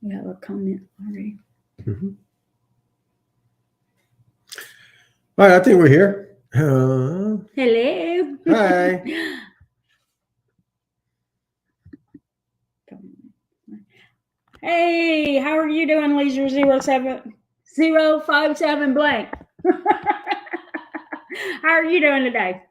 We have a comment already. Mm-hmm. All right, I think we're here. Hello. Hi. Hey, how are you doing, Leisure 07057 blank? How are you doing today?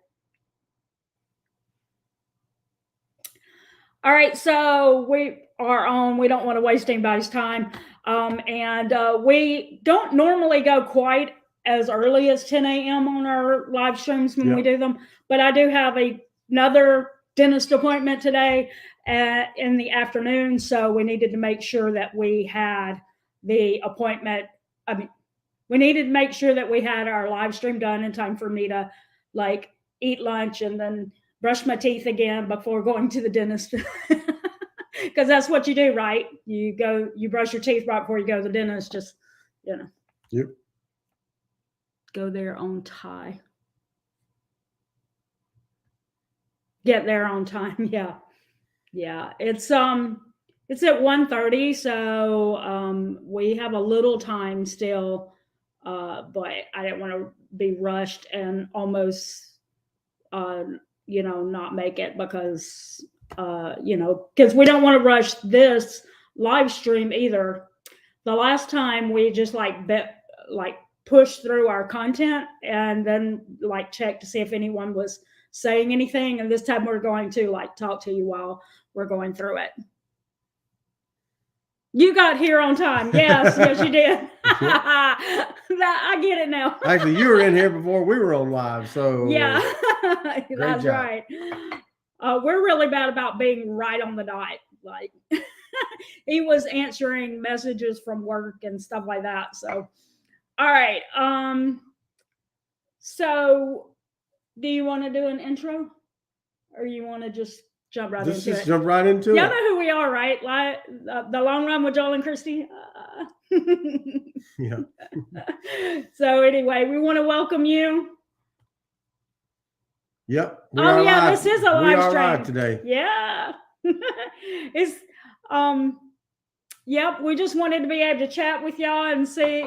All right, so we are on. We don't want to waste anybody's time, and we don't normally go quite as early as 10 a.m. on our live streams when we do them. But I do have another dentist appointment today in the afternoon, so we needed to make sure that we had the appointment. I mean, we needed to make sure that we had our live stream done in time for me to like eat lunch and then brush my teeth again before going to the dentist. Because that's what you do, right? You brush your teeth right before you go to the dentist. Just, Yep. Go there on time. Get there on time. Yeah. It's at 1:30, so we have a little time still, but I didn't want to be rushed and almost not make it because because we don't want to rush this live stream either. The last time we just push through our content and then check to see if anyone was saying anything, and this time we're going to talk to you while we're going through it. You got here on time. Yes, you did. I get it now. Actually, you were in here before we were on live, so yeah, that's right. We're really bad about being right on the dot. Like he was answering messages from work and stuff like that. So, all right. So do you want to do an intro, or you want to just jump right into it? Jump right into it. Y'all know who we are, right? The Long Run with Joel and Christy. Yeah. So anyway, we want to welcome you. Yep. This is a live stream. Live today. Yeah. It's Yep. We just wanted to be able to chat with y'all and see.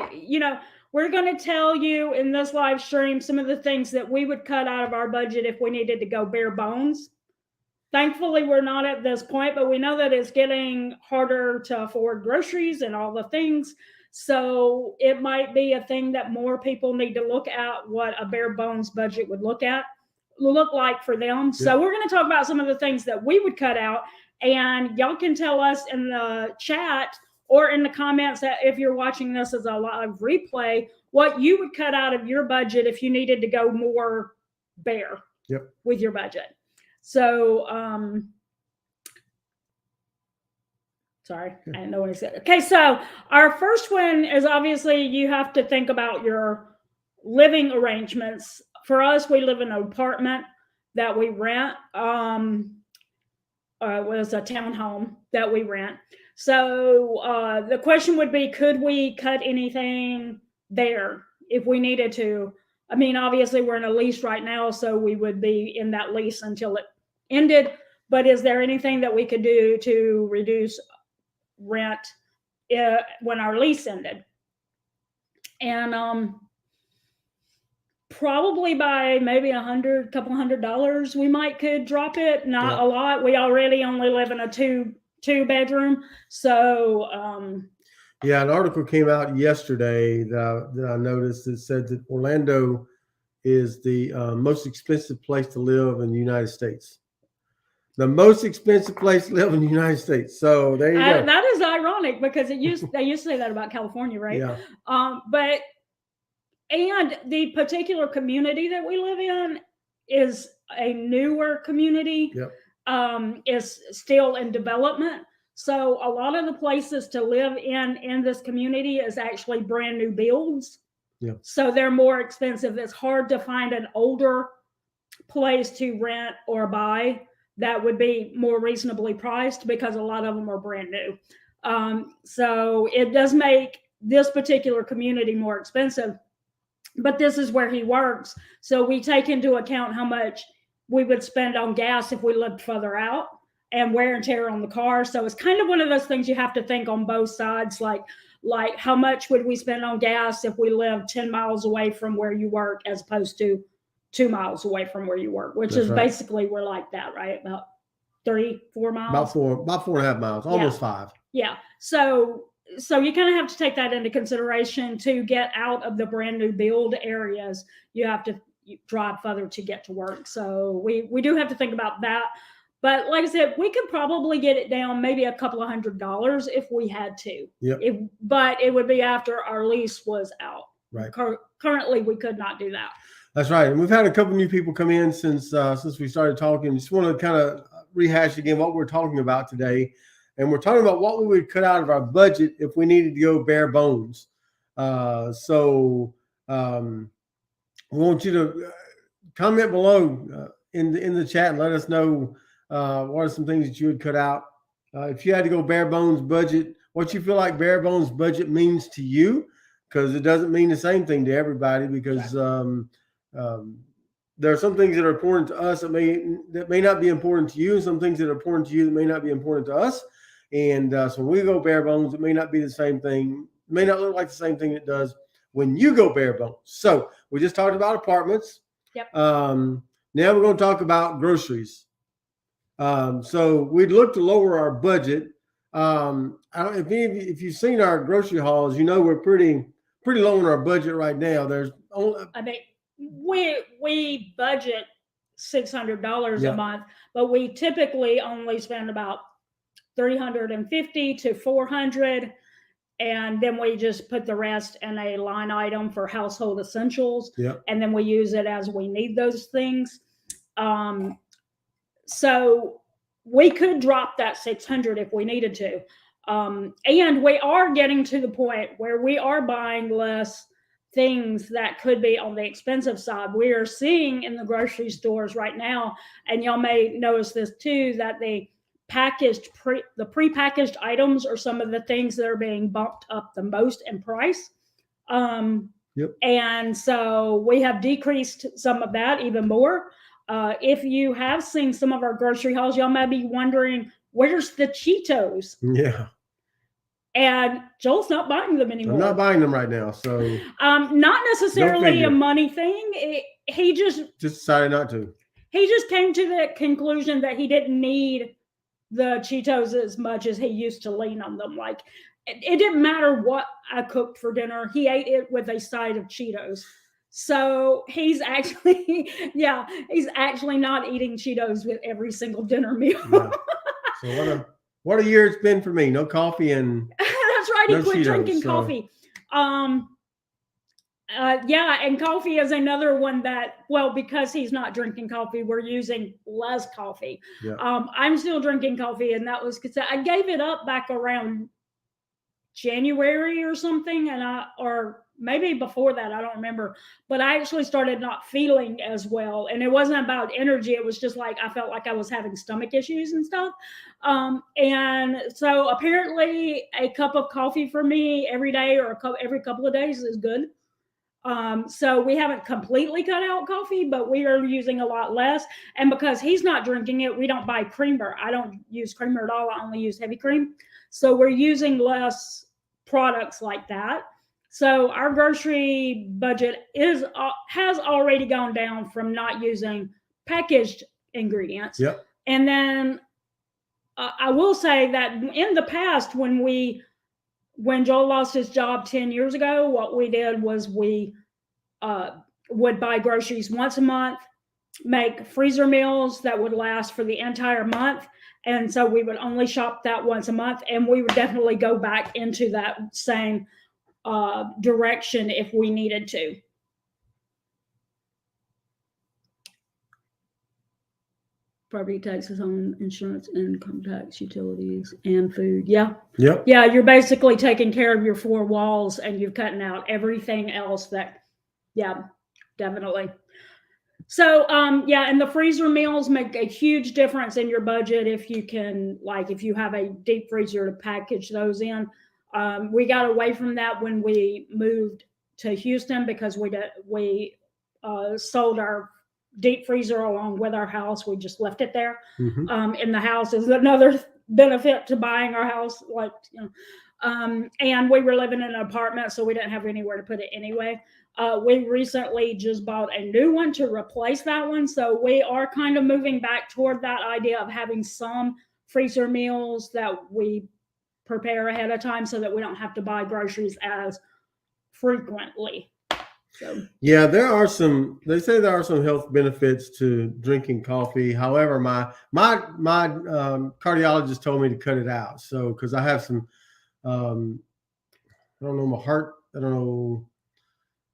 We're going to tell you in this live stream some of the things that we would cut out of our budget if we needed to go bare bones. Thankfully, we're not at this point, but we know that it's getting harder to afford groceries and all the things. So it might be a thing that more people need to look at what a bare bones budget would look like for them. Yep. So we're going to talk about some of the things that we would cut out, and y'all can tell us in the chat or in the comments that if you're watching this as a live replay, what you would cut out of your budget if you needed to go more bare with your budget. So, sorry, I didn't know what I said. Okay, so our first one is obviously you have to think about your living arrangements. For us, we live in an apartment that we rent. It was a townhome that we rent. So the question would be, could we cut anything there if we needed to? I mean, obviously, we're in a lease right now, so we would be in that lease until it ended. But is there anything that we could do to reduce rent when our lease ended? And probably by maybe couple $100, we could drop it. Not a lot. We already only live in a two bedroom. So an article came out yesterday that I noticed that said that Orlando is the most expensive place to live in the United States. The most expensive place to live in the United States. So there you go. That is ironic because they used to say that about California, right? Yeah. And the particular community that we live in is a newer community. Yep. Is still in development. So a lot of the places to live in this community is actually brand new builds. Yep. So they're more expensive. It's hard to find an older place to rent or buy that would be more reasonably priced because a lot of them are brand new. So it does make this particular community more expensive. But this is where he works. So we take into account how much we would spend on gas if we lived further out. and wear and tear on the car. So it's kind of one of those things you have to think on both sides, like how much would we spend on gas if we live 10 miles away from where you work as opposed to 2 miles away from where you work, which That's is right. basically we're like that, right? About 3-4 miles. About 4.5 miles, almost 5. Yeah. So you kind of have to take that into consideration to get out of the brand new build areas. You have to drive further to get to work. So we do have to think about that. But like I said, we could probably get it down maybe a couple of $100 if we had to. Yep. But it would be after our lease was out. Right. Currently, we could not do that. That's right. And we've had a couple new people come in since we started talking. Just want to kind of rehash again what we're talking about today. And we're talking about what we would cut out of our budget if we needed to go bare bones. So we want you to comment below in the chat and let us know what are some things that you would cut out. If you had to go bare bones budget, what you feel like bare bones budget means to you, because it doesn't mean the same thing to everybody, because there are some things that are important to us that may not be important to you, and some things that are important to you that may not be important to us. And so when we go bare bones, it may not be the same thing, it may not look like the same thing it does when you go bare bones. So we just talked about apartments. Yep. Now we're going to talk about groceries. So we'd look to lower our budget. If you've seen our grocery hauls, you know we're pretty low on our budget right now. There's only, I mean, we budget $600 Yeah. a month, but we typically only spend about $350 to $400, and then we just put the rest in a line item for household essentials. Yep. And then we use it as we need those things. So we could drop that 600 if we needed to. And we are getting to the point where we are buying less things that could be on the expensive side. We are seeing in the grocery stores right now, and y'all may notice this too, that the prepackaged items are some of the things that are being bumped up the most in price. Yep. And so we have decreased some of that even more. If you have seen some of our grocery hauls, y'all may be wondering, where's the Cheetos? Yeah. And Joel's not buying them anymore. I'm not buying them right now. So not necessarily a money thing. He just decided not to. He just came to the conclusion that he didn't need the Cheetos as much as he used to lean on them. Like it didn't matter what I cooked for dinner. He ate it with a side of Cheetos. So he's actually not eating Cheetos with every single dinner meal. Yeah. So what a year it's been for me. No coffee and that's right. He quit drinking coffee. And coffee is another one that, well, because he's not drinking coffee, we're using less coffee. Yeah. I'm still drinking coffee, and that was because I gave it up back around January or something, or maybe before that, I don't remember, but I actually started not feeling as well. And it wasn't about energy. It was just like, I felt like I was having stomach issues and stuff. And so apparently a cup of coffee for me every day or every couple of days is good. So we haven't completely cut out coffee, but we are using a lot less. And because he's not drinking it, we don't buy creamer. I don't use creamer at all. I only use heavy cream. So we're using less products like that. So our grocery budget has already gone down from not using packaged ingredients. Yep. And then I will say that in the past, when Joel lost his job 10 years ago, what we did was we would buy groceries once a month, make freezer meals that would last for the entire month. And so we would only shop that once a month, and we would definitely go back into that same direction if we needed to. Property taxes, home insurance, income tax, utilities, and food. Yeah. Yep. Yeah, you're basically taking care of your four walls, and you're cutting out everything else definitely. So, and the freezer meals make a huge difference in your budget if you have a deep freezer to package those in. We got away from that when we moved to Houston because we sold our deep freezer along with our house. We just left it there. Mhm. In the house is another benefit to buying our house. Like, you know, and we were living in an apartment, so we didn't have anywhere to put it anyway. We recently just bought a new one to replace that one. So we are kind of moving back toward that idea of having some freezer meals that we prepare ahead of time so that we don't have to buy groceries as frequently. So Yeah, they say there are some health benefits to drinking coffee. However, my cardiologist told me to cut it out. So, because I have some, I don't know, my heart, I don't know,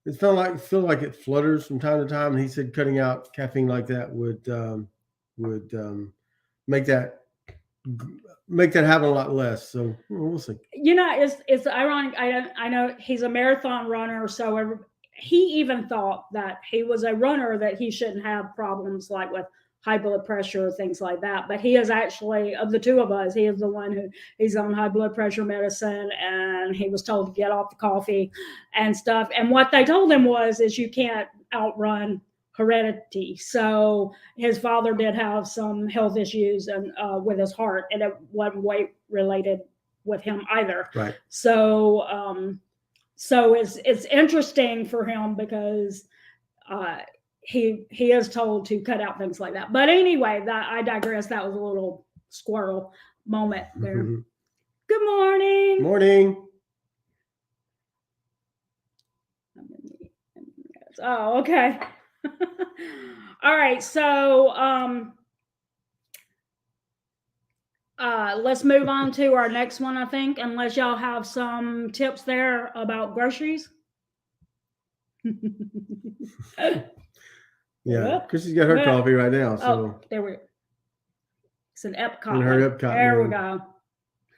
it feel like it flutters from time to time. And he said cutting out caffeine like that would make that happen a lot less. So we'll see. You know, it's ironic. I know he's a marathon runner, so he even thought that he was a runner, that he shouldn't have problems like with high blood pressure or things like that. But he is actually, of the two of us, he is the one who he's on high blood pressure medicine, and he was told to get off the coffee and stuff. And what they told him is you can't outrun heredity. So his father did have some health issues and with his heart, and it wasn't weight related with him either. Right. So so it's interesting for him because he is told to cut out things like that. But anyway, that I digress. That was a little squirrel moment there. Mm-hmm. Good morning. Morning. Oh, okay. All right. So let's move on to our next one, I think, unless y'all have some tips there about groceries. Yeah, Chrissy's got her coffee right now. So oh, there we go. It's an Epcot. In her Epcot there room.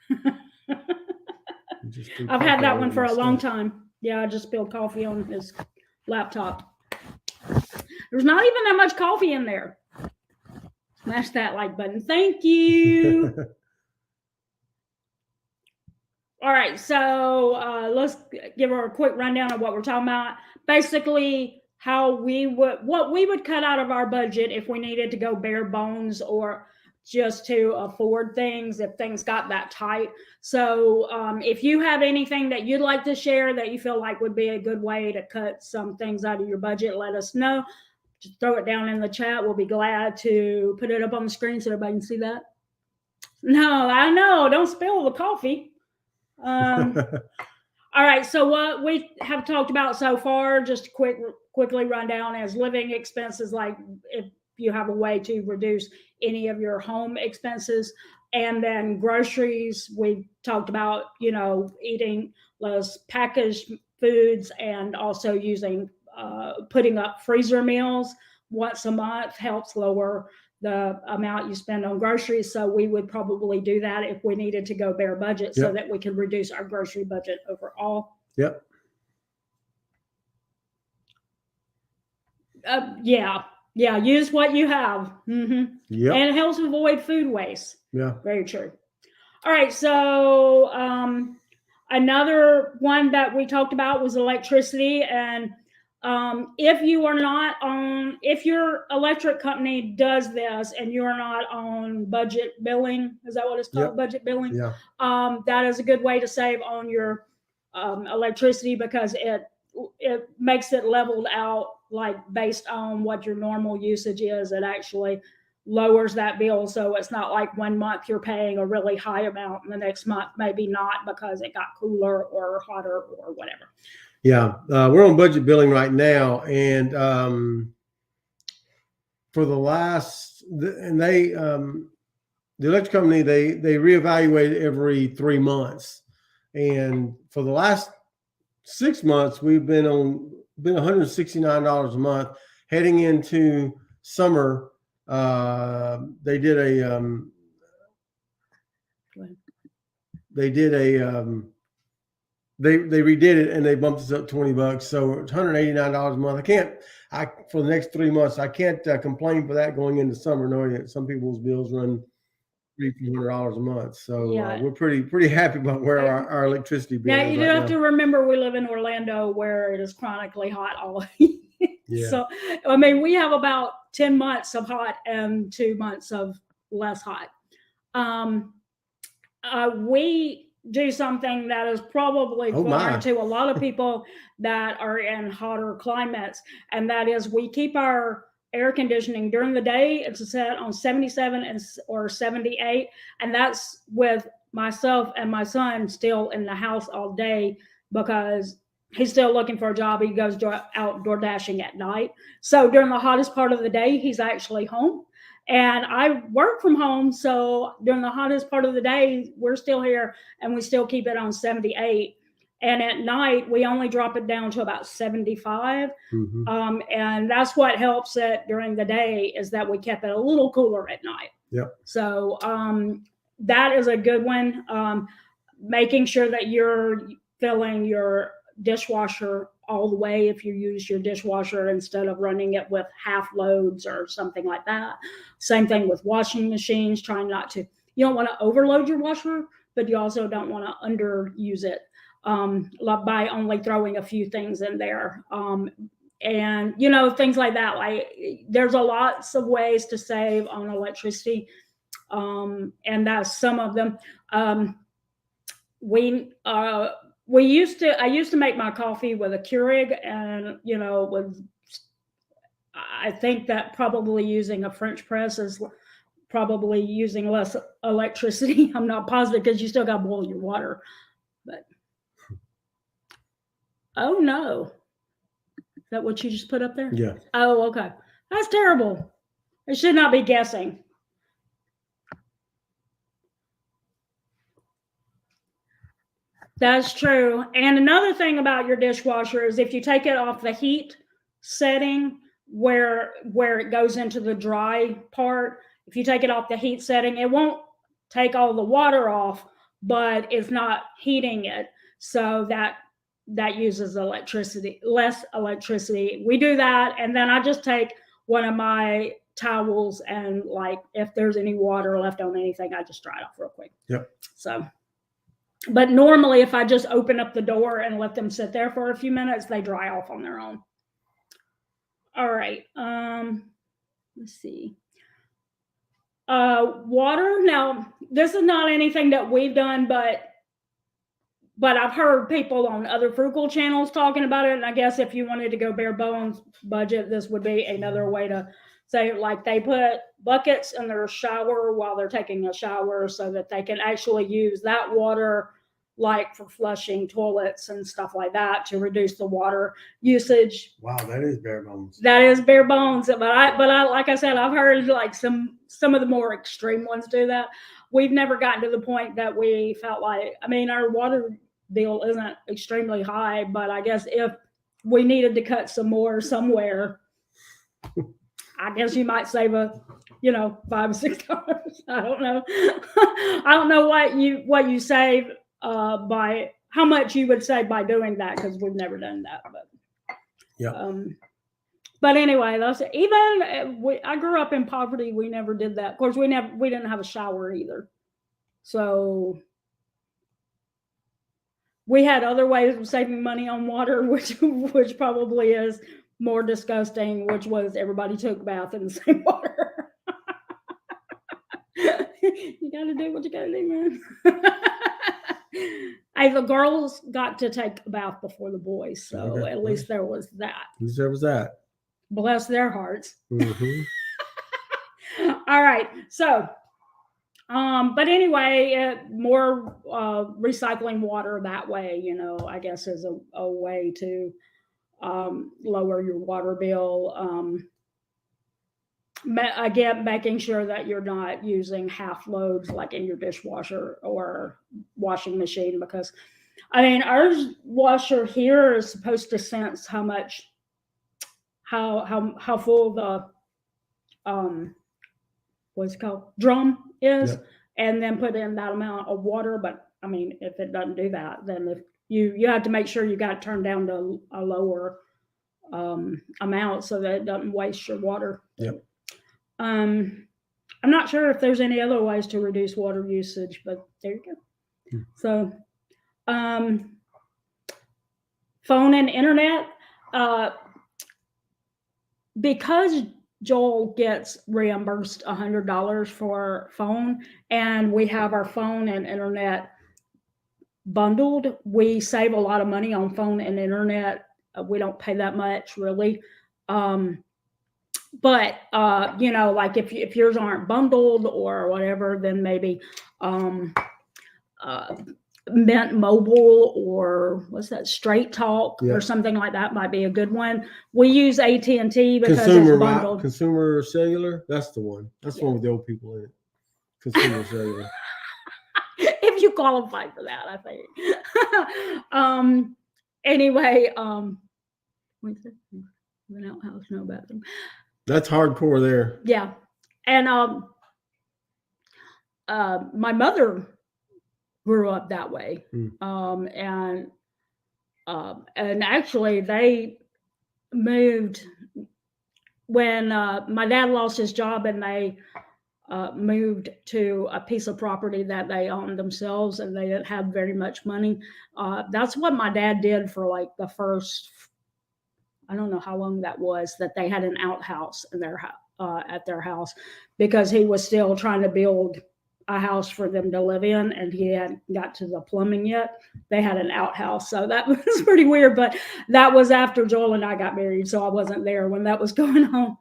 We go. I've had that one for a long time. Yeah, I just spilled coffee on his laptop. There's not even that much coffee in there. Smash that like button. Thank you. All right, so let's give her a quick rundown of what we're talking about. Basically, what we would cut out of our budget if we needed to go bare bones or just to afford things if things got that tight. So if you have anything that you'd like to share that you feel like would be a good way to cut some things out of your budget, let us know. Just throw it down in the chat. We'll be glad to put it up on the screen so everybody can see that. No, I know. Don't spill the coffee. All right. So what we have talked about so far, just quickly run down, as living expenses, like if you have a way to reduce any of your home expenses, and then groceries. We talked about, eating less packaged foods and also using putting up freezer meals once a month helps lower the amount you spend on groceries. So we would probably do that if we needed to go bare budget so that we can reduce our grocery budget overall. Yep. Yeah. Use what you have. Mm-hmm. Yep. And it helps avoid food waste. Yeah. Very true. All right. So another one that we talked about was electricity. And if your electric company does this and you're not on budget billing, is that what it's called? Yep. Budget billing? Yeah. That is a good way to save on your electricity because it makes it leveled out, like based on what your normal usage is. It actually lowers that bill. So it's not like 1 month you're paying a really high amount and the next month maybe not because it got cooler or hotter or whatever. Yeah, we're on budget billing right now, and for the last, the electric company they reevaluate every 3 months, and for the last 6 months we've been $169 a month. Heading into summer, they redid it and they bumped us up $20. So it's $189 a month. For the next 3 months, I can't complain for that going into summer, knowing that some people's bills run $300-$400 a month. So we're pretty happy about where our electricity bill is. Yeah, you do have to remember we live in Orlando where it is chronically hot all. Yeah. So, I mean, we have about 10 months of hot and 2 months of less hot. We do something that is probably Oh, my. foreign to a lot of people that are in hotter climates, and that is we keep our air conditioning during the day. It's set on 77 or 78, and that's with myself and my son still in the house all day because he's still looking for a job. He goes outdoor dashing at night. So during the hottest part of the day, he's actually home. And I work from home, so during the hottest part of the day, we're still here and we still keep it on 78. And at night, we only drop it down to about 75. Mm-hmm. And that's what helps it during the day is that we kept it a little cooler at night. Yep. So that is a good one. Making sure that you're filling your dishwasher all the way if you use your dishwasher instead of running it with half loads or something like that. Same thing with washing machines, trying not to, you don't want to overload your washer, but you also don't want to underuse it by only throwing a few things in there. And, you know, things like that. Like there's a lots of ways to save on electricity. And that's some of them. I used to make my coffee with a Keurig, and you know, I think that probably using a French press is probably using less electricity. I'm not positive because you still got to boil your water. But oh no, is that what you just put up there? Yeah. Oh, okay. That's terrible. I should not be guessing. That's true. And another thing about your dishwasher is if you take it off the heat setting where it goes into the dry part, if you take it off the heat setting, it won't take all the water off, but it's not heating it. So that uses less electricity. We do that, and then I just take one of my towels and like if there's any water left on anything, I just dry it off real quick. Yep. So but normally, if I just open up the door and let them sit there for a few minutes, they dry off on their own. All right. Let's see. Water. Now, this is not anything that we've done, but I've heard people on other frugal channels talking about it. And I guess if you wanted to go bare bones budget, this would be another way to say, like, they put buckets in their shower while they're taking a shower so that they can actually use that water, like for flushing toilets and stuff like that, to reduce the water usage. Wow, that is bare bones. That is bare bones. But I like I said, I've heard like some of the more extreme ones do that. We've never gotten to the point that we felt like, I mean, our water bill isn't extremely high, but I guess if we needed to cut some more somewhere, I guess you might save $5 or $6. I don't know. I don't know what you save by how much you would save by doing that, because we've never done that. But yeah. But anyway, that's even I grew up in poverty. We never did that. Of course, we didn't have a shower either. So we had other ways of saving money on water, which probably is more disgusting, which was everybody took a bath in the same water. You got to do what you got to do, man. The girls got to take a bath before the boys, so okay. At least there was that. At least there was that. Bless their hearts. Mm-hmm. All right, so but anyway, more recycling water that way, I guess is a way to lower your water bill. Again, making sure that you're not using half loads like in your dishwasher or washing machine, because I mean, our washer here is supposed to sense how full the what's it called, drum is, yep. And then put in that amount of water. But I mean, if it doesn't do that, then if you have to make sure you got it turned down to a lower amount so that it doesn't waste your water. Yep. I'm not sure if there's any other ways to reduce water usage, but there you go. So, phone and internet. because Joel gets reimbursed $100 for phone, and we have our phone and internet bundled, we save a lot of money on phone and internet. We don't pay that much really. But you know, like if yours aren't bundled or whatever, then maybe Mint Mobile or what's that, Straight Talk Yeah. or something like that might be a good one. We use AT&T because Consumer it's bundled. Consumer Cellular, that's the one. That's the one with the old people in it. Consumer Cellular. If you qualify for that, I think. Anyway, what's it? An outhouse, no bathroom. That's hardcore there. Yeah, and my mother grew up that way, and actually they moved when my dad lost his job, and they moved to a piece of property that they owned themselves, and they didn't have very much money. That's what my dad did for like the first, I don't know how long that was, that they had an outhouse in their at their house, because he was still trying to build a house for them to live in, and he hadn't got to the plumbing yet. They had an outhouse, so that was pretty weird. But that was after Joel and I got married, so I wasn't there when that was going on.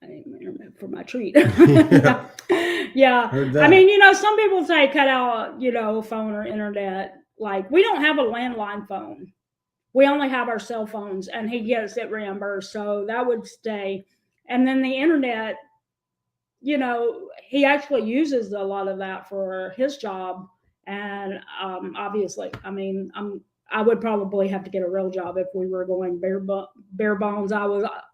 I didn't for my treat. Yeah. I mean, you know, some people say cut out, you know, phone or internet. Like, we don't have a landline phone. We only have our cell phones, and he gets it reimbursed, so that would stay. And then the internet, you know, he actually uses a lot of that for his job. And obviously, I mean, I would probably have to get a real job if we were going bare bones.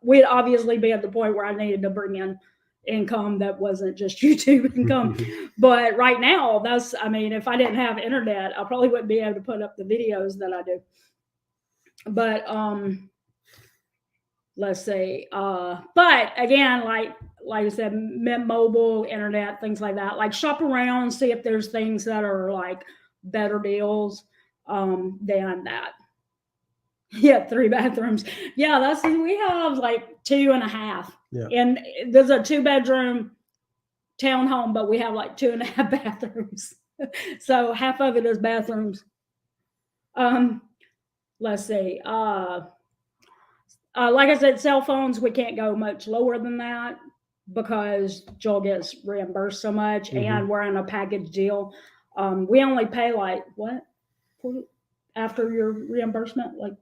We'd obviously be at the point where I needed to bring in income that wasn't just YouTube income. But right now, I mean, if I didn't have internet, I probably wouldn't be able to put up the videos that I do. But let's see. But again, like I said, Mint Mobile, internet, things like that. Like, shop around, see if there's things that are like better deals than that. Yeah, 3 bathrooms. Yeah, we have like 2.5. Yeah. And there's a 2-bedroom townhome, but we have like 2.5 bathrooms. So half of it is bathrooms. Let's see. Like I said, cell phones, we can't go much lower than that because Joel gets reimbursed so much, and we're in a package deal. We only pay like what after your reimbursement, like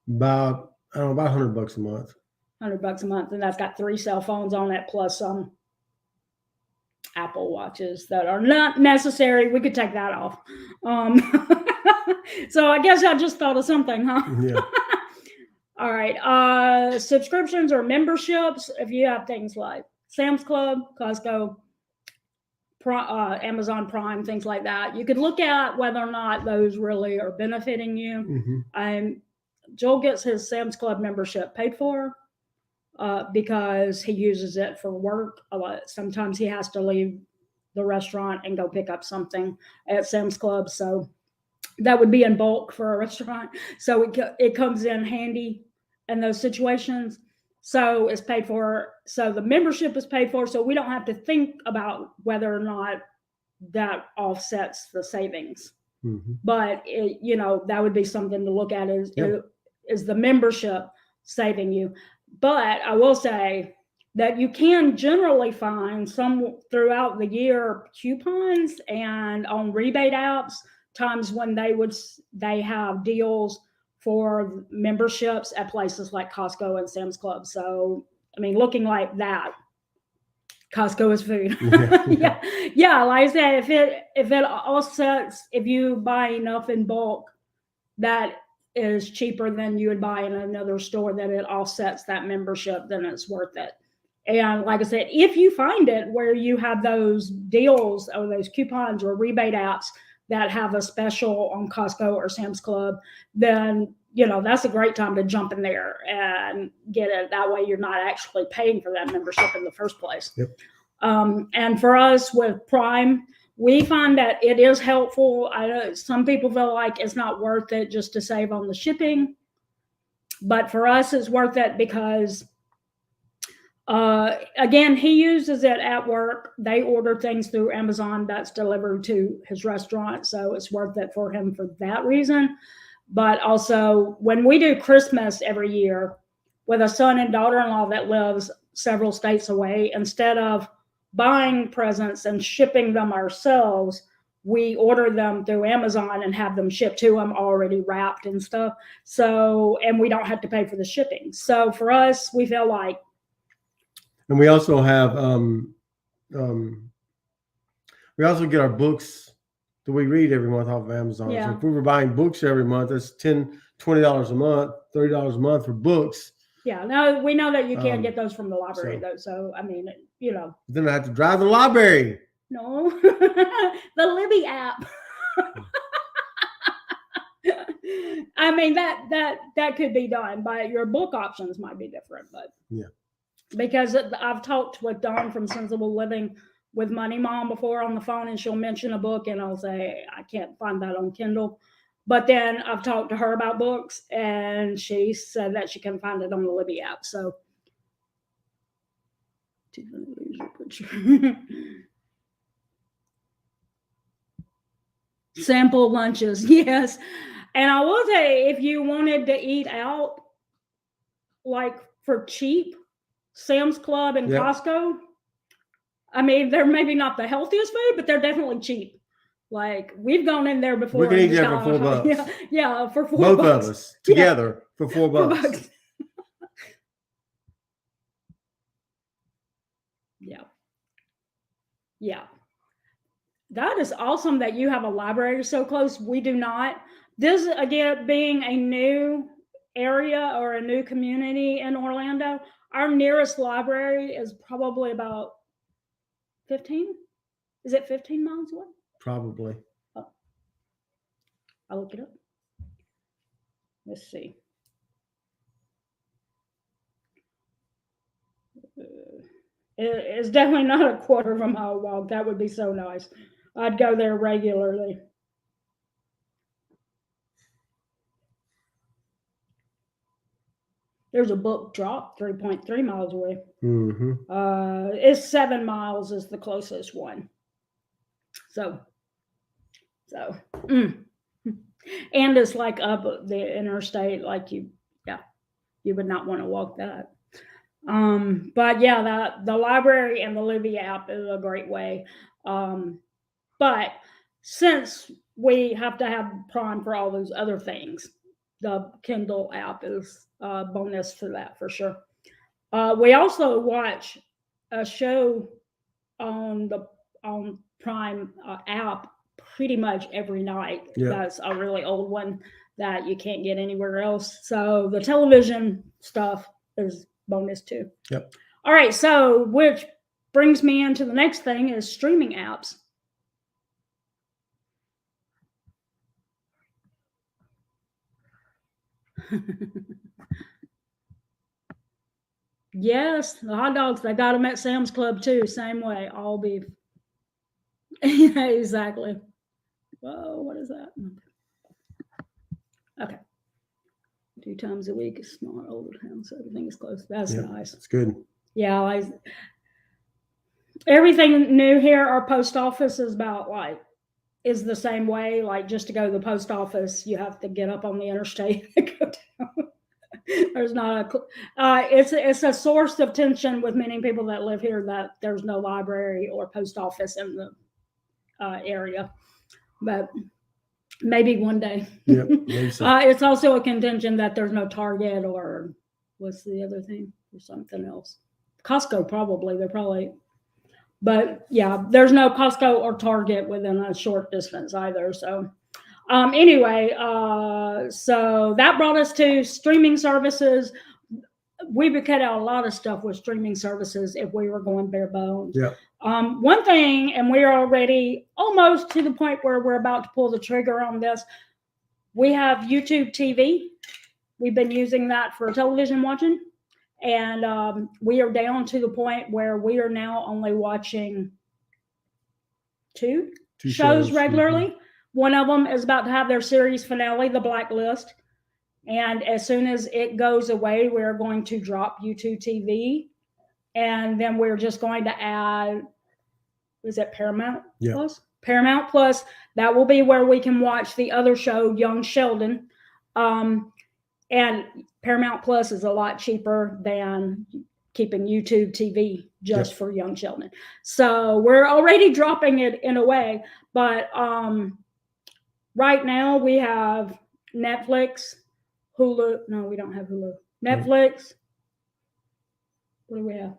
about $100 a month. $100 a month, and that's got 3 cell phones on it plus some Apple Watches that are not necessary. We could take that off. So I guess I just thought of something, huh? Yeah. All right. Subscriptions or memberships, if you have things like Sam's Club, Costco, Amazon Prime, things like that, you could look at whether or not those really are benefiting you. Joel gets his Sam's Club membership paid for because he uses it for work a lot. Sometimes he has to leave the restaurant and go pick up something at Sam's Club. So that would be in bulk for a restaurant. So it comes in handy in those situations. So it's paid for. So the membership is paid for. So we don't have to think about whether or not that offsets the savings. But you know, that would be something to look at is the membership saving you? But I will say that you can generally find some throughout the year coupons and on rebate apps, times when they have deals for memberships at places like Costco and Sam's Club. So, I mean, looking like that, Costco is food. Yeah. Like I said, if it offsets, if you buy enough in bulk, that is cheaper than you would buy in another store, that it offsets that membership, then it's worth it. And like I said, if you find it where you have those deals or those coupons or rebate apps that have a special on Costco or Sam's Club, then, you know, that's a great time to jump in there and get it. That way you're not actually paying for that membership in the first place. And for us with Prime, We find that it is helpful. I know some people feel like it's not worth it just to save on the shipping, but for us, it's worth it because, again, he uses it at work. They order things through Amazon that's delivered to his restaurant, so it's worth it for him for that reason. But also, when we do Christmas every year with a son and daughter-in-law that lives several states away, instead of buying presents and shipping them ourselves, we order them through Amazon and have them shipped to them already wrapped and stuff. So, and we don't have to pay for the shipping. So for us, we feel like. And we also have, we also get our books that we read every month off of Amazon. Yeah. So if we were buying books every month, that's $10, $20 a month, $30 a month for books. Yeah, no, we know that you can't get those from the library though. So I mean, you know. Then I have to drive to the library. No, the Libby app. I mean that could be done, but your book options might be different. But yeah, because I've talked with Dawn from Sensible Living with Money Mom before on the phone, and she'll mention a book, and I'll say I can't find that on Kindle. But then I've talked to her about books, and she said that she can find it on the Libby app. So, sample lunches, yes. And I will say, if you wanted to eat out, like for cheap, Sam's Club and Costco, I mean, they're maybe not the healthiest food, but they're definitely cheap. Like we've gone in there before. We can eat there for $4. Yeah, for $4. Both of us together for $4. Yeah. That is awesome that you have a library so close. We do not. This, again, being a new area or a new community in Orlando, our nearest library is probably about 15. Is it 15 miles away? Probably. Oh. I'll look it up. Let's see. It's definitely not a quarter of a mile walk. That would be so nice. I'd go there regularly. There's a book drop 3.3 miles away. Mm-hmm. It's 7 miles is the closest one. So, and it's like up the interstate, like you would not want to walk that. But yeah, the library and the Libby app is a great way. But since we have to have Prime for all those other things, the Kindle app is a bonus for that for sure. We also watch a show on Prime app pretty much every night. Yeah. That's a really old one that you can't get anywhere else. So the television stuff is bonus too. Yep. All right. So which brings me into the next thing is streaming apps. Yes, the hot dogs, they got them at Sam's Club too. Same way, all beef. Yeah, exactly. Whoa, what is that? Okay. 2 times a week is small older town, so everything is close. That's nice. It's good. Yeah, everything new here. Our post office is the same way. Like just to go to the post office, you have to get up on the interstate and go down. There's not it's a source of tension with many people that live here that there's no library or post office in the area, but maybe one day. Yep, maybe so. It's also a contention that there's no Target or what's the other thing or something else. Costco probably. They're probably, but yeah, there's no Costco or Target within a short distance either. So. Anyway, so that brought us to streaming services. We would cut out a lot of stuff with streaming services if we were going bare bones. Yeah. One thing, and we're already almost to the point where we're about to pull the trigger on this. We have YouTube TV. We've been using that for television watching, and we are down to the point where we are now only watching 2 2 shows shows. regularly. One of them is about to have their series finale, The Blacklist. And as soon as it goes away, we're going to drop YouTube TV. And then we're just going to add, is it Paramount Plus? Paramount Plus. That will be where we can watch the other show, Young Sheldon. And Paramount Plus is a lot cheaper than keeping YouTube TV just for Young Sheldon. So we're already dropping it in a way. But right now we have Netflix, Hulu. No, we don't have Hulu. Netflix. What do we have?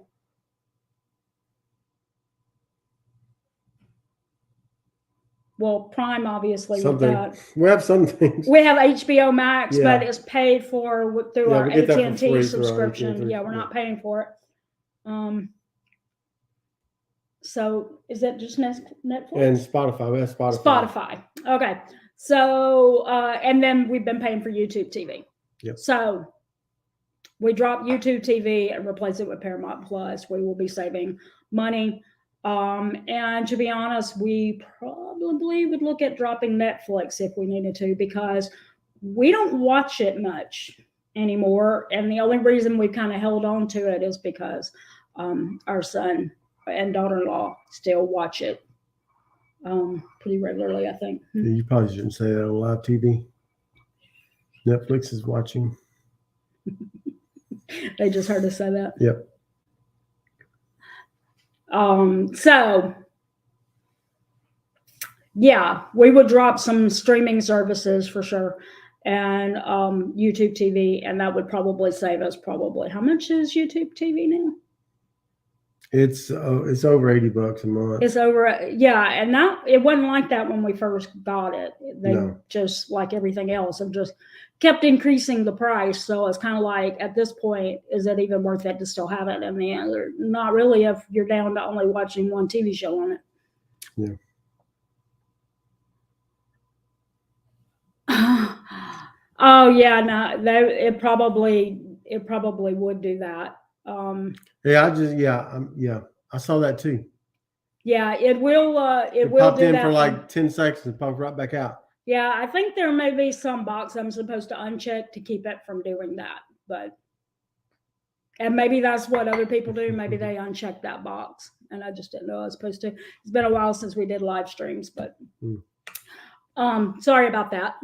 Well, Prime, obviously. Something. We have some things. We have HBO Max, but it's paid for through our AT&T subscription. Yeah, we're not paying for it. So is that just Netflix? And Spotify. We have Spotify. Spotify. Okay. So, and then we've been paying for YouTube TV. Yep. So we drop YouTube TV and replace it with Paramount Plus. We will be saving money. And to be honest, we probably would look at dropping Netflix if we needed to, because we don't watch it much anymore. And the only reason we've kind of held on to it is because our son and daughter-in-law still watch it pretty regularly, I think. Yeah, you probably shouldn't say that on live TV. Netflix is watching. They just heard us say that. Yep. So yeah, we would drop some streaming services for sure, and YouTube TV, and that would probably save us how much is YouTube TV now? It's over $80 a month. It's over, and that it wasn't like that when we first got it. They just, like everything else, have just kept increasing the price. So it's kind of like, at this point, is it even worth it to still have it? And the answer, not really, if you're down to only watching one TV show on it. Yeah. Oh yeah, no, it probably would do that. I saw that too. Yeah, it will. It will popped do in that for like 10 seconds and popped right back out. Yeah, I think there may be some box I'm supposed to uncheck to keep it from doing that, and maybe that's what other people do. Maybe they uncheck that box, and I just didn't know I was supposed to. It's been a while since we did live streams, but sorry about that.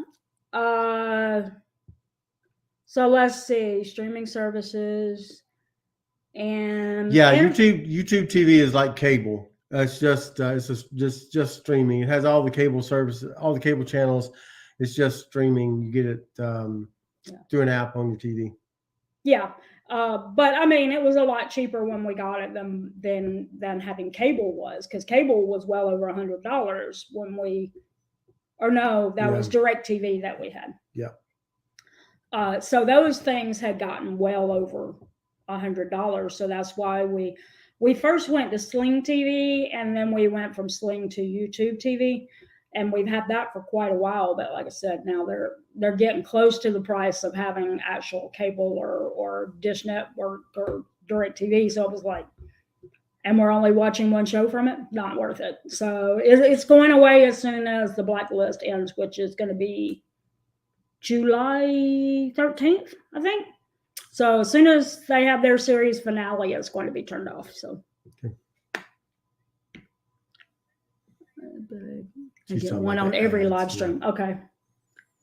So let's see, streaming services. And YouTube TV is like cable. It's just streaming. It has all the cable services, all the cable channels. It's just streaming. You get it through an app on your TV. Yeah, but I mean, it was a lot cheaper when we got it than having cable was, because cable was well over $100 when we, or no, that was DirecTV that we had. Yeah. So those things had gotten well over $100. So that's why we first went to Sling TV, and then we went from Sling to YouTube TV, and we've had that for quite a while. But like I said, now they're getting close to the price of having actual cable or Dish Network or DirecTV. So it was like, and we're only watching one show from it, not worth it. So it's going away as soon as the Blacklist ends, which is going to be July 13th, I think. So as soon as they have their series finale, it's going to be turned off. So I get one on every live stream. Okay.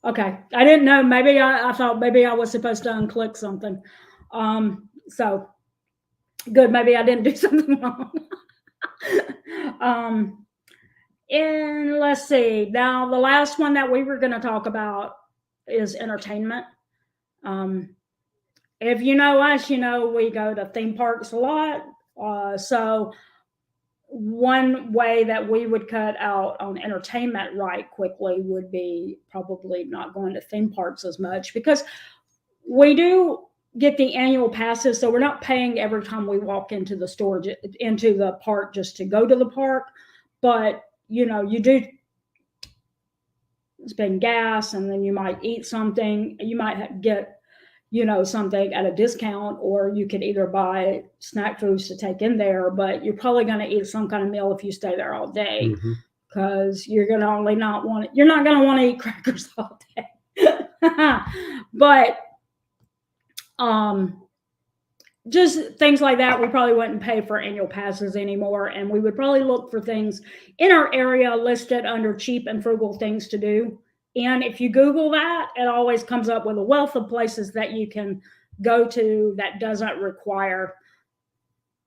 I didn't know. Maybe I thought maybe I was supposed to unclick something. So good. Maybe I didn't do something wrong. And let's see. Now the last one that we were going to talk about is entertainment. If you know us, you know we go to theme parks a lot. So one way that we would cut out on entertainment right quickly would be probably not going to theme parks as much, because we do get the annual passes. So we're not paying every time we walk into the store, into the park, just to go to the park. But, you know, you do spend gas, and then you might eat something. You might get, you know, something at a discount, or you could either buy snack foods to take in there, but you're probably going to eat some kind of meal if you stay there all day. because you're going to you're not going to want to eat crackers all day. But just things like that, we probably wouldn't pay for annual passes anymore. And we would probably look for things in our area listed under cheap and frugal things to do. And if you Google that, it always comes up with a wealth of places that you can go to that doesn't require.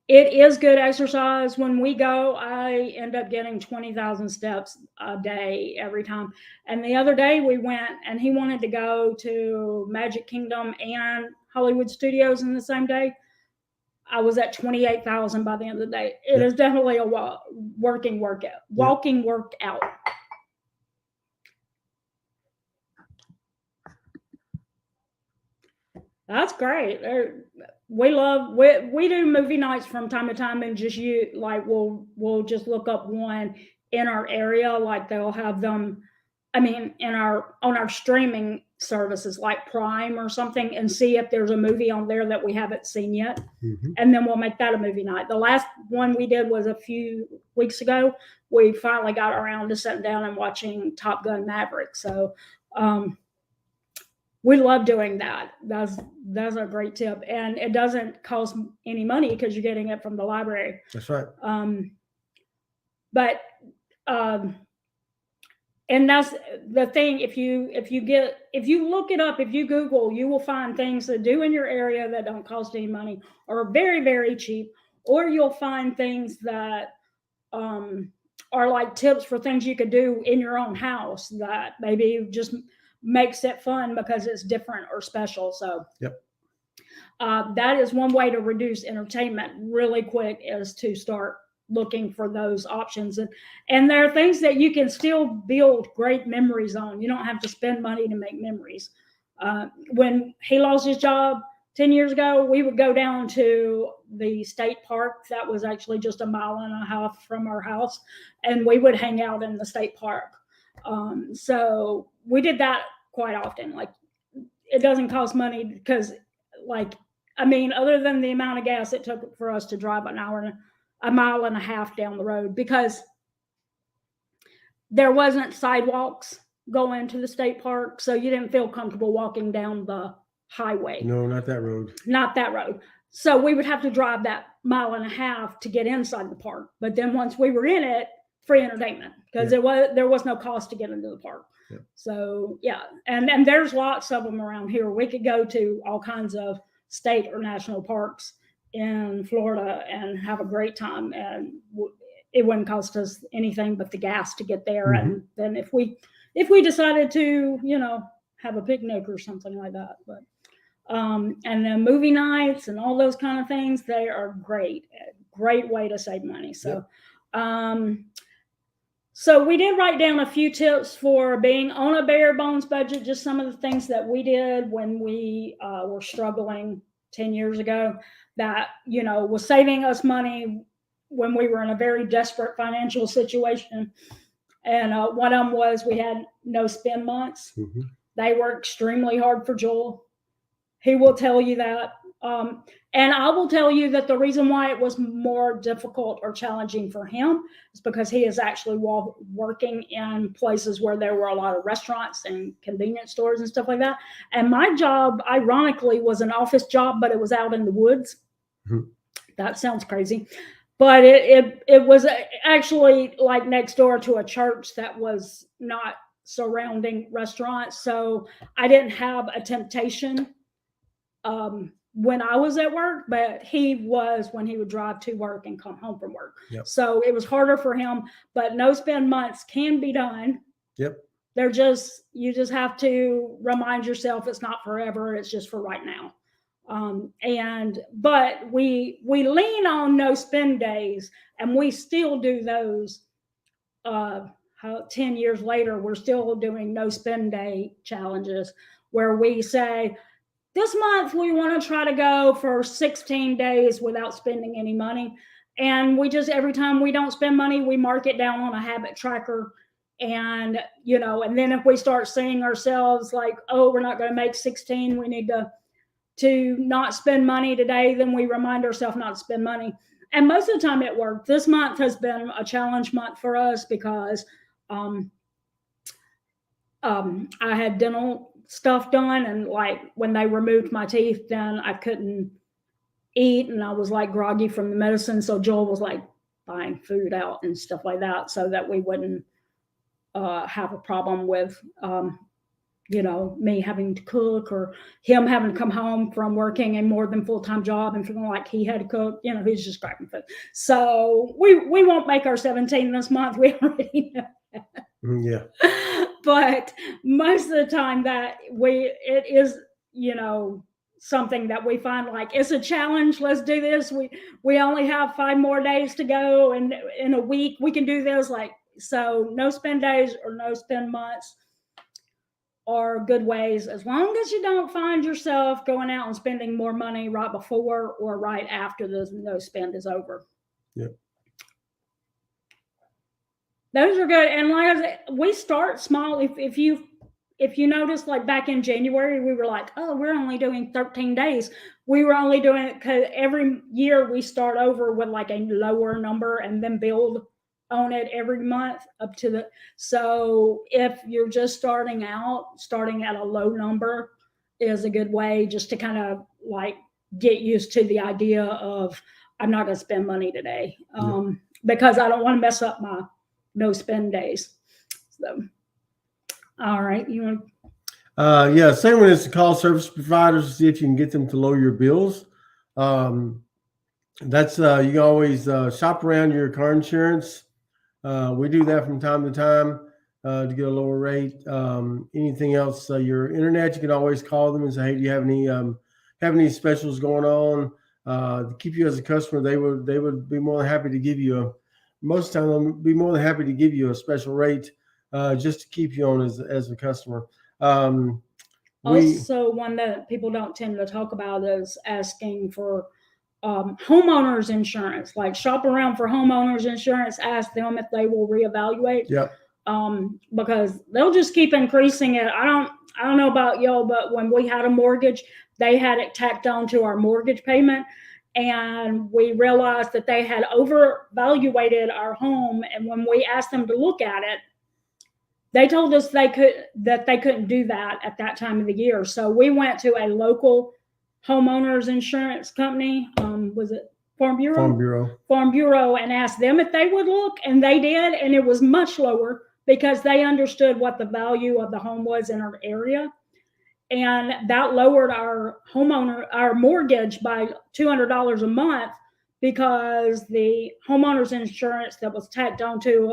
It is good exercise. When we go, I end up getting 20,000 steps a day every time. And the other day we went and he wanted to go to Magic Kingdom and Hollywood Studios in the same day. I was at 28,000 by the end of the day. It is definitely a walking workout. That's great. We do movie nights from time to time, and just we'll just look up one in our area. Like they'll have them, on our streaming services like Prime or something, and see if there's a movie on there that we haven't seen yet. Mm-hmm. And then we'll make that a movie night. The last one we did was a few weeks ago. We finally got around to sitting down and watching Top Gun Maverick. So, we love doing that. That's a great tip. And it doesn't cost any money because you're getting it from the library. That's right. And that's the thing. If you look it up, if you Google, you will find things to do in your area that don't cost any money or are very, very cheap, or you'll find things that are like tips for things you could do in your own house that maybe just makes it fun because it's different or special. So that is one way to reduce entertainment really quick, is to start looking for those options. And there are things that you can still build great memories on. You don't have to spend money to make memories. When he lost his job 10 years ago, we would go down to the state park that was actually just a mile and a half from our house, and we would hang out in the state park. So we did that quite often. Like, it doesn't cost money because, other than the amount of gas it took for us to drive a mile and a half down the road, because there wasn't sidewalks going to the state park, so you didn't feel comfortable walking down the highway. No, not that road. Not that road. So we would have to drive that mile and a half to get inside the park. But then once we were in it, free entertainment, because there was no cost to get into the park. Yeah. So and there's lots of them around here. We could go to all kinds of state or national parks in Florida and have a great time, and it wouldn't cost us anything but the gas to get there. Mm-hmm. And then if we decided to, have a picnic or something like that, but and then movie nights and all those kind of things, they are great way to save money. So so we did write down a few tips for being on a bare bones budget, just some of the things that we did when we were struggling 10 years ago that, was saving us money when we were in a very desperate financial situation. And one of them was we had no spend months. Mm-hmm. They were extremely hard for Joel. He will tell you that. And I will tell you that the reason why it was more difficult or challenging for him is because he is actually working in places where there were a lot of restaurants and convenience stores and stuff like that. And my job, ironically, was an office job, but it was out in the woods. Mm-hmm. That sounds crazy. But it was actually like next door to a church that was not surrounding restaurants. So I didn't have a temptation when I was at work, but he was when he would drive to work and come home from work. Yep. So it was harder for him, but no spend months can be done. Yep. You just have to remind yourself it's not forever. It's just for right now. But we lean on no spend days, and we still do those. 10 years later, we're still doing no spend day challenges where we say, this month we want to try to go for 16 days without spending any money. And we just, every time we don't spend money, we mark it down on a habit tracker. And, and then if we start seeing ourselves like, oh, we're not going to make 16, we need to not spend money today, then we remind ourselves not to spend money. and most of the time it worked. This month has been a challenge month for us because I had dental stuff done, and like when they removed my teeth, then I couldn't eat, and I was like groggy from the medicine. So Joel was like buying food out and stuff like that, so that we wouldn't have a problem with me having to cook, or him having to come home from working a more than full-time job and feeling like he had to cook. He's just grabbing food. So we won't make our 17 this month. We already know that. Yeah. But most of the time that it is, something that we find like it's a challenge. Let's do this. We only have 5 more days to go, and in a week we can do this. Like, so no spend days or no spend months are good ways, as long as you don't find yourself going out and spending more money right before or right after the no spend is over. Yep. Those are good. And like I said, we start small. If you notice, like back in January, we were like, oh, we're only doing 13 days. We were only doing it because every year we start over with like a lower number and then build on it every month up to the. So if you're just starting at a low number is a good way just to kind of like get used to the idea of I'm not going to spend money today because I don't want to mess up my no spend days. So, all right, you want? Yeah, same one is to call service providers to see if you can get them to lower your bills. That's you can always shop around your car insurance. We do that from time to time to get a lower rate. Anything else? Your internet, you can always call them and say, "Hey, do you have any specials going on?" To keep you as a customer, they would be more than happy to give you most of the time they'll be more than happy to give you a special rate just to keep you on as a customer. Also, one that people don't tend to talk about is asking for homeowners insurance. Like, shop around for homeowners insurance. Ask them if they will reevaluate. Yep. Because they'll just keep increasing it. I don't know about y'all, but when we had a mortgage, they had it tacked on to our mortgage payment. And we realized that they had overvaluated our home. And when we asked them to look at it, they told us they couldn't do that at that time of the year. So we went to a local homeowners insurance company. Was it Farm Bureau? Farm Bureau, and asked them if they would look, and they did, and it was much lower because they understood what the value of the home was in our area. And that lowered our mortgage by $200 a month because the homeowners insurance that was tacked onto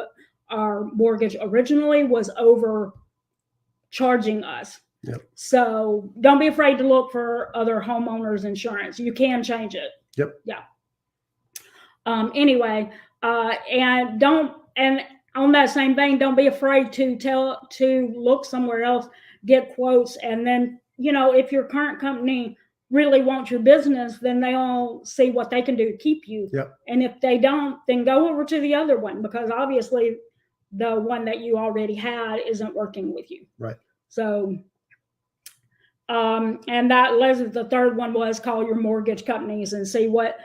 our mortgage originally was overcharging us. Yep. So don't be afraid to look for other homeowners insurance. You can change it. Yep. Yeah. Anyway, and on that same vein, don't be afraid to look somewhere else, get quotes, and then, if your current company really wants your business, then they'll see what they can do to keep you. Yep. And if they don't, then go over to the other one, because obviously the one that you already had isn't working with you. Right. So, and the third one was call your mortgage companies and see what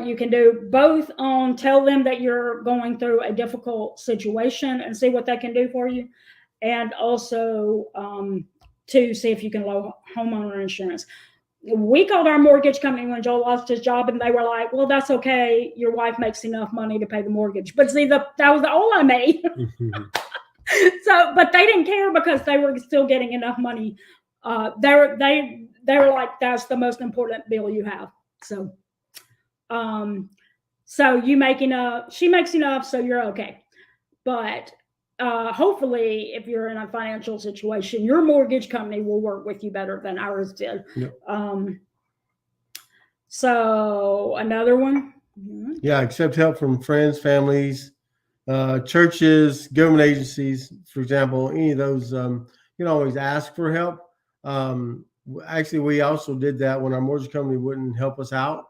you can do, both on tell them that you're going through a difficult situation and see what they can do for you, and also to see if you can lower homeowner insurance. We called our mortgage company when Joel lost his job, and they were like, well, that's okay. Your wife makes enough money to pay the mortgage. But see, that was all I made. So, but they didn't care because they were still getting enough money. They were like, that's the most important bill you have. So, so you make enough, she makes enough, so you're okay. But hopefully, if you're in a financial situation, your mortgage company will work with you better than ours did. Yep. So another one. Yeah, accept help from friends, families, churches, government agencies, for example. Any of those, you can always ask for help. Actually, we also did that when our mortgage company wouldn't help us out.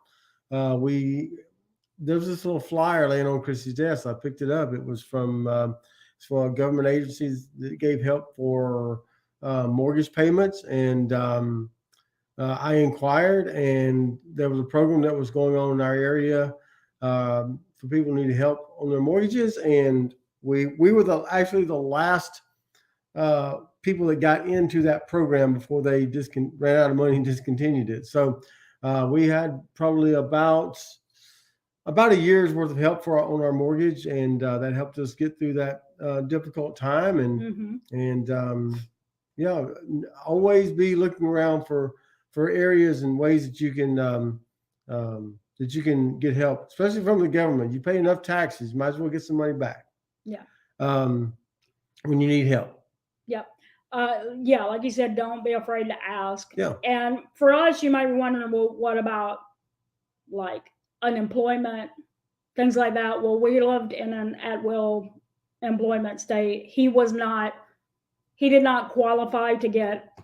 There was this little flyer laying on Chrissy's desk. I picked it up. It was from for government agencies that gave help for mortgage payments, and I inquired, and there was a program that was going on in our area for people who need help on their mortgages. And we were actually the last people that got into that program before they ran out of money and discontinued it. So we had probably about a year's worth of help on our mortgage, and that helped us get through that difficult time. And yeah, always be looking around for areas and ways that you can get help, especially from the government. You pay enough taxes, you might as well get some money back. Yeah. When you need help. Yep. Yeah, like you said, don't be afraid to ask. Yeah. And for us, you might be wondering, well, what about like unemployment, things like that? Well, we lived in an at-will employment state. He did not qualify to get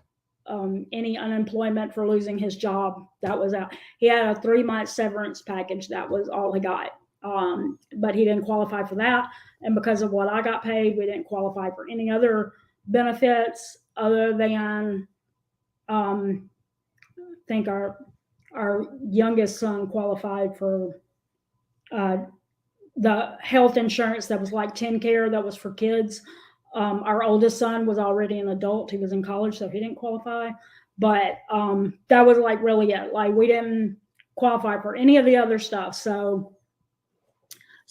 any unemployment for losing his job. That was out. He had a 3-month severance package. That was all he got. But he didn't qualify for that. And because of what I got paid, we didn't qualify for any other benefits other than I think our youngest son qualified for the health insurance that was like TennCare, that was for kids. Our oldest son was already an adult. He was in college, so he didn't qualify. But that was like really it. Like we didn't qualify for any of the other stuff. So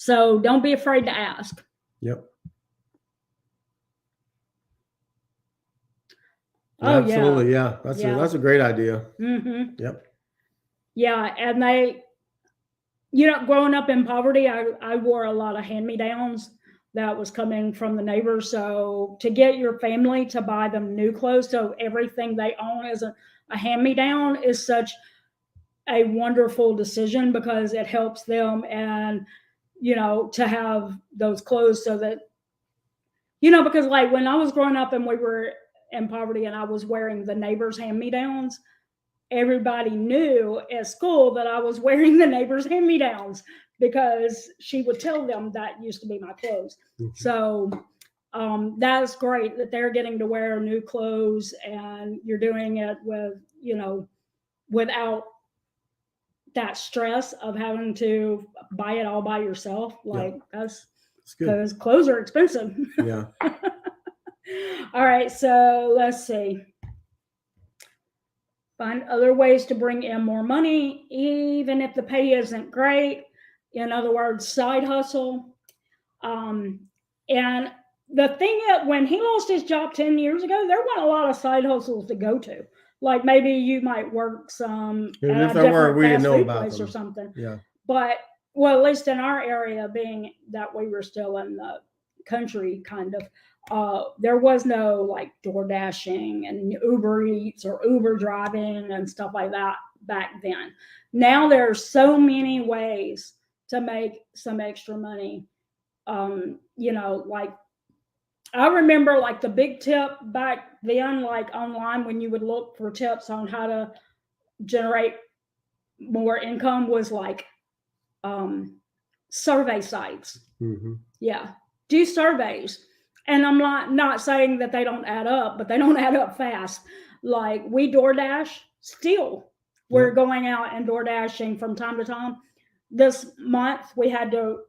don't be afraid to ask. Yep. Oh, absolutely. Yeah. That's a great idea. Mm-hmm. Yep. Yeah. And growing up in poverty, I wore a lot of hand-me-downs that was coming from the neighbors. So to get your family to buy them new clothes, so everything they own is a hand-me-down, is such a wonderful decision, because it helps them, and to have those clothes so that because like when I was growing up and we were in poverty and I was wearing the neighbors' hand-me-downs, everybody knew at school that I was wearing the neighbors' hand-me-downs, because she would tell them that used to be my clothes. Mm-hmm. So that's great that they're getting to wear new clothes, and you're doing it with, without that stress of having to buy it all by yourself. Like that's good, because clothes are expensive. Yeah. All right. So let's see. Find other ways to bring in more money, even if the pay isn't great. In other words, side hustle. And the thing is, when he lost his job 10 years ago, there weren't a lot of side hustles to go to. Like maybe you might work some at a different fast food place or something. Yeah. But well, at least in our area, being that we were still in the country, kind of, there was no like door dashing and Uber Eats or Uber driving and stuff like that back then. Now there's so many ways to make some extra money. Like I remember like the big tip back then, like online when you would look for tips on how to generate more income, was like survey sites. Mm-hmm. Yeah. Do surveys. And I'm not saying that they don't add up, but they don't add up fast. Like we DoorDash still. We're going out and DoorDashing from time to time. This month we had to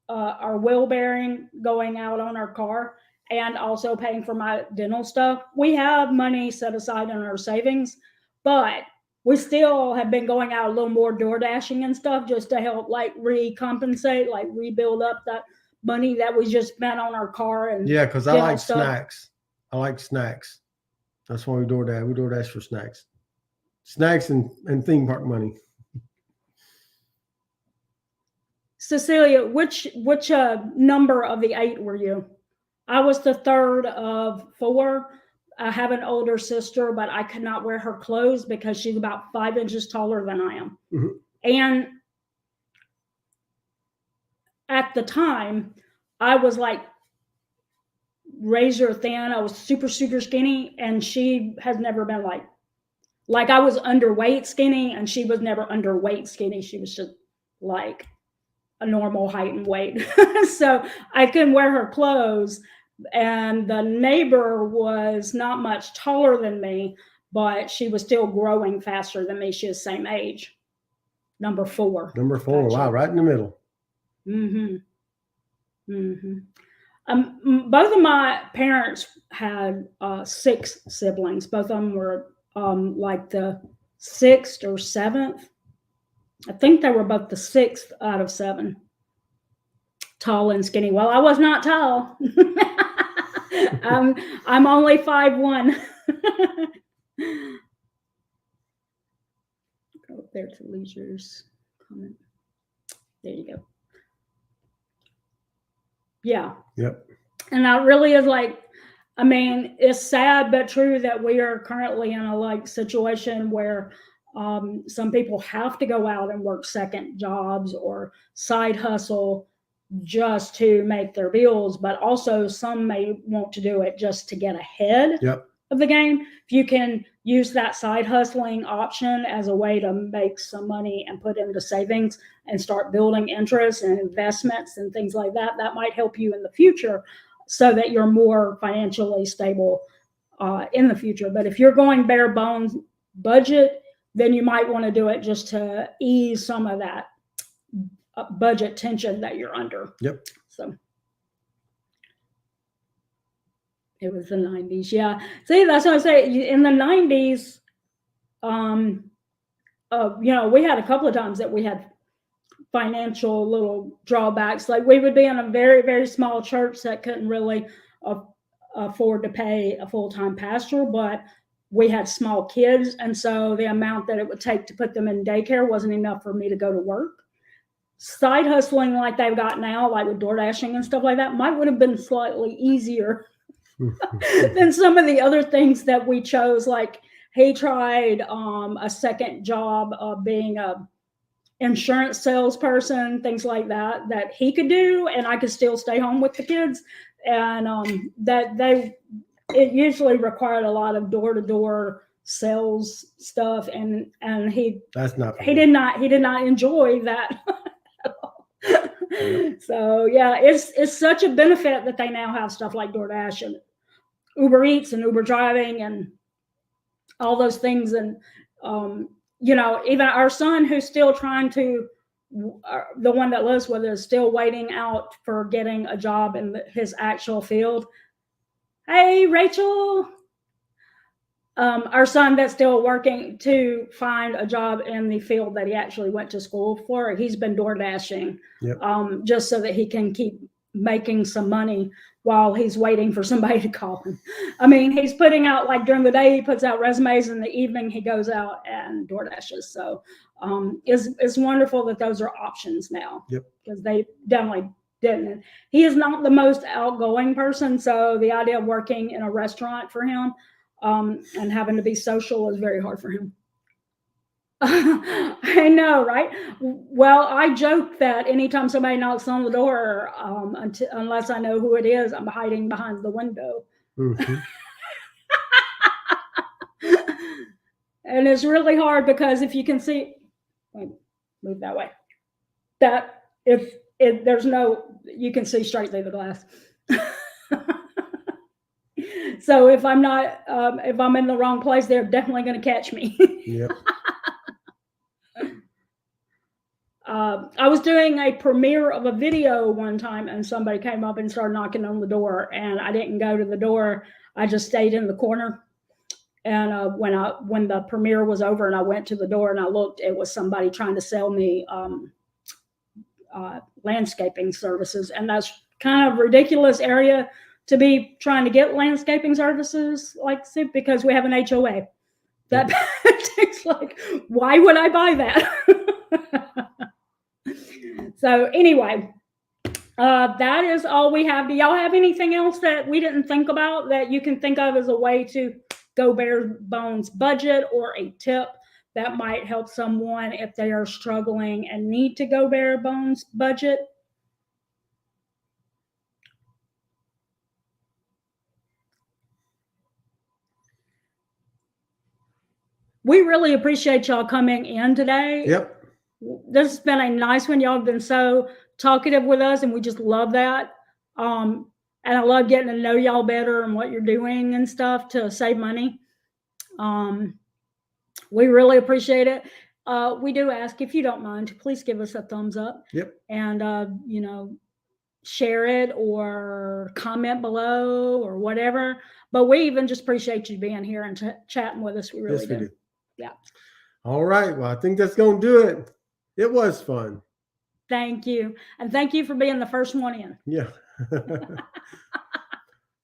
our wheel bearing going out on our car, and also paying for my dental stuff. We have money set aside in our savings, but we still have been going out a little more door dashing and stuff, just to help like recompensate, like rebuild up that money that we just spent on our car. And yeah, because I like snacks. I like snacks. That's why we DoorDash. We DoorDash for snacks and theme park money. Cecilia, which number of the 8 were you? I was the third of 4. I have an older sister, but I could not wear her clothes because she's about 5 inches taller than I am. Mm-hmm. And at the time, I was like razor thin. I was super, super skinny, and she has never been like I was underweight skinny, and she was never underweight skinny. She was just like a normal height and weight. So I couldn't wear her clothes. And the neighbor was not much taller than me, but she was still growing faster than me. She was the same age. Number 4. Number 4. Gotcha. Wow, right in the middle. Both of my parents had 6 siblings. Both of them were like the 6th or 7th. I think they were both the 6th out of 7. Tall and skinny. Well, I was not tall. I'm only 5'1". Go up there to Leisure's comment. There you go. Yeah. Yep. And that really is like, I mean, it's sad but true that we are currently in a like situation where some people have to go out and work second jobs or side hustle just to make their bills, but also some may want to do it just to get ahead of the game. If you can use that side hustling option as a way to make some money and put into savings and start building interest and investments and things like that, that might help you in the future so that you're more financially stable in the future. But if you're going bare bones budget, then you might want to do it just to ease some of that budget tension that you're under. Yep. So it was the 90s. Yeah. See, that's what I say. In the 90s, we had a couple of times that we had financial little drawbacks. Like we would be in a very, very small church that couldn't really afford to pay a full-time pastor, but we had small kids. And so the amount that it would take to put them in daycare wasn't enough for me to go to work. Side hustling like they've got now, like with door dashing and stuff like that, might would have been slightly easier than some of the other things that we chose. Like he tried a second job of being a insurance salesperson, things like that, that he could do, and I could still stay home with the kids. And it usually required a lot of door-to-door sales stuff, and he did not enjoy that. So yeah, it's such a benefit that they now have stuff like DoorDash and Uber Eats and Uber driving and all those things. And even our son, who's still trying to, the one that lives with us, still waiting out for getting a job in his actual field. Hey, Rachel. Our son that's still working to find a job in the field that he actually went to school for, he's been door dashing, just so that he can keep making some money while he's waiting for somebody to call him. I mean, he's putting out, like during the day, he puts out resumes, in the evening he goes out and door dashes. So it's wonderful that those are options now, because they definitely didn't. He is not the most outgoing person, so the idea of working in a restaurant for him and having to be social is very hard for him. I know, right? Well, I joke that anytime somebody knocks on the door, unless I know who it is, I'm hiding behind the window. Mm-hmm. And it's really hard because if you can see, move that way, that if there's you can see straight through the glass. So if I'm not, if I'm in the wrong place, they're definitely going to catch me. Yep. I was doing a premiere of a video one time, and somebody came up and started knocking on the door, and I didn't go to the door. I just stayed in the corner. And when the premiere was over and I went to the door and I looked, it was somebody trying to sell me landscaping services. And that's kind of a ridiculous area to be trying to get landscaping services, because we have an HOA. That it's like, why would I buy that? So anyway, that is all we have. Do y'all have anything else that we didn't think about that you can think of as a way to go bare bones budget, or a tip that might help someone if they are struggling and need to go bare bones budget? We really appreciate y'all coming in today. Yep. This has been a nice one. Y'all have been so talkative with us, and we just love that. And I love getting to know y'all better and what you're doing and stuff to save money. We really appreciate it. we do ask, if you don't mind, to please give us a thumbs up. Yep. And, share it or comment below or whatever. But we even just appreciate you being here and chatting with us. We really Yes, we do. do. Yeah. All right. Well, I think that's going to do it. It was fun. Thank you. And thank you for being the first one in. Yeah.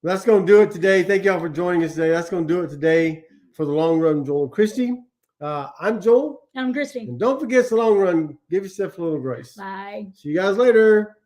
That's going to do it today. Thank y'all for joining us today. That's going to do it today for the long run, Joel and Christy. I'm Joel. I'm Christy. And don't forget, it's the long run. Give yourself a little grace. Bye. See you guys later.